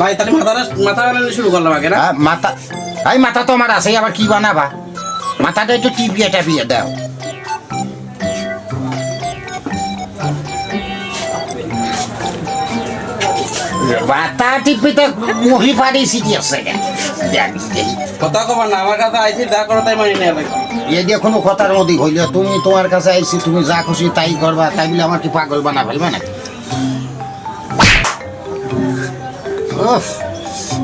ভাই তাহলে মাথা বানানো শুরু করলাম আগে না? মাথা তো আমার আছে, আবার কি বানাবা? মাথাটা একটু টিপিয়ে টাপিয়ে দাও। মাথা টিপি তো মহি পারি সিটি আছে। কথা কবার না, আমার কাছে আইসি যা করো তাই মানি নেওয়া লাগে। এ দিয়ে কোনো কথার মধ্যে হইল, তুমি তোমার কাছে আইসি, তুমি যা খুশি তাই করবা, তাই বলে আমার কি পাগল বানা ফেলবে না? উফ,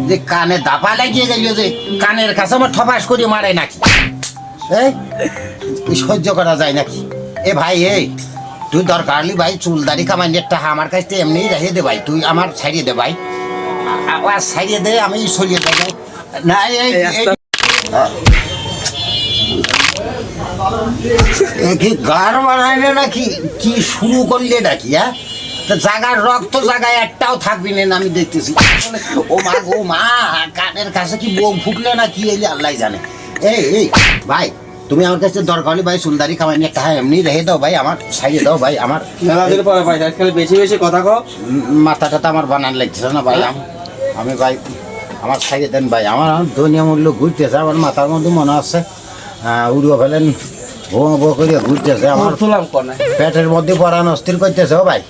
যে কানে দাপা লাগিয়ে গেল, যে কানের কাছে আমার ঠপাস করে মারে নাকি? এই সহ্য করা যায় নাকি? এ ভাই, তুই দরকার হলি ভাই চুলদারি কামাইনের টাকা আমার কাছে এমনি রেখে দে ভাই, তুই আমার ছাড়িয়ে দে ভাই, আবার ছাড়িয়ে দে, আমি সরিয়ে দেবো না। কি গার বানাইলে নাকি? কি শুরু করলে নাকি? হ্যাঁ, জাগার রক্ত জায়গায় একটাও থাকবি না, আমি দেখতেছি। ও মা গো মা, কানের কাছে কি বোম ফুটলে না কি এলে আল্লাহ জানে। এই ভাই, তুমি আমার কাছে দরকার হলে ভাই চুলদারি কামাইনি একটা এমনি রেখে দাও ভাই, আমার ছাড়িয়ে দাও ভাই। আমার পরে ভাই আজকাল বেশি বেশি কথা কও, মাথাটা তো আমার বানান লাগছে না ভাই। আমি ভাই আমার ছাড়িয়ে দেন ভাই, আমার দুনিয়া মূল্য ঘুরতেছে, আমার মাথার মধ্যে মনে আছে উড়িয়ে ফেলেন ভো করে ঘুরতেছে, আমার পেটের মধ্যে পরান অস্থির করতেছে। ও ভাই,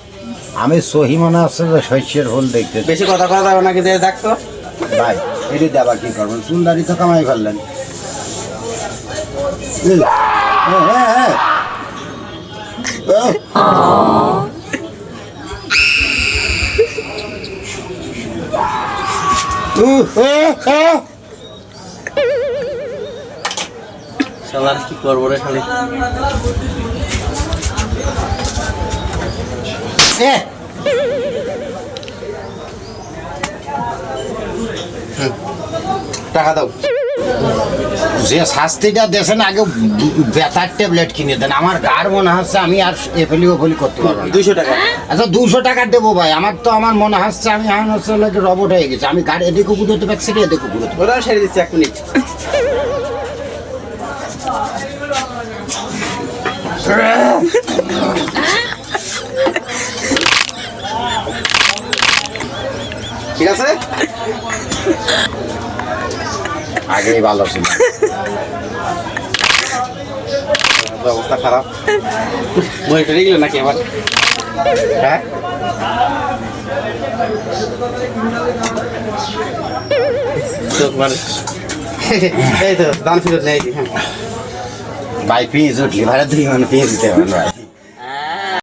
আমি সহি মনে আছে যে শস্যের ফুল দেখতে। বেশি কথা কওয়া যাবে নাকি? দেখতো ভাই, এটি দেবা কি করবেন? চুলদারি তো কামাই ফেললেন। শালার কি করবো রে খালি। টাকা দাও। যে শাস্তিটা দেশেন আগে ব্যথার ট্যাবলেট কিনে দেন, আমার গার মনে হচ্ছে আমি আর এফেলি ওফেলি করতে পারবো না। 200 টাকা। আচ্ছা 200 টাকা দেবো ভাই, আমার তো আমার মনে হচ্ছে আমি এখন হচ্ছে রবট হয়ে গেছি, আমি গাড়ি এদিকে ঘুরোতে পারছি না, এদিকে ঘুরোতে। ওটা সেরে দিচ্ছি 1 মিনিট। ঠিক আছে, আগেই ভালো ছিল। অবস্থা খারাপ। মনিটর গেল নাকি আবার? হ্যাঁ, এই তো দান ফিরত নেই। ভাই পিস উঠলি ভাড়া 2 মান পিস দিতে হবে ভাই।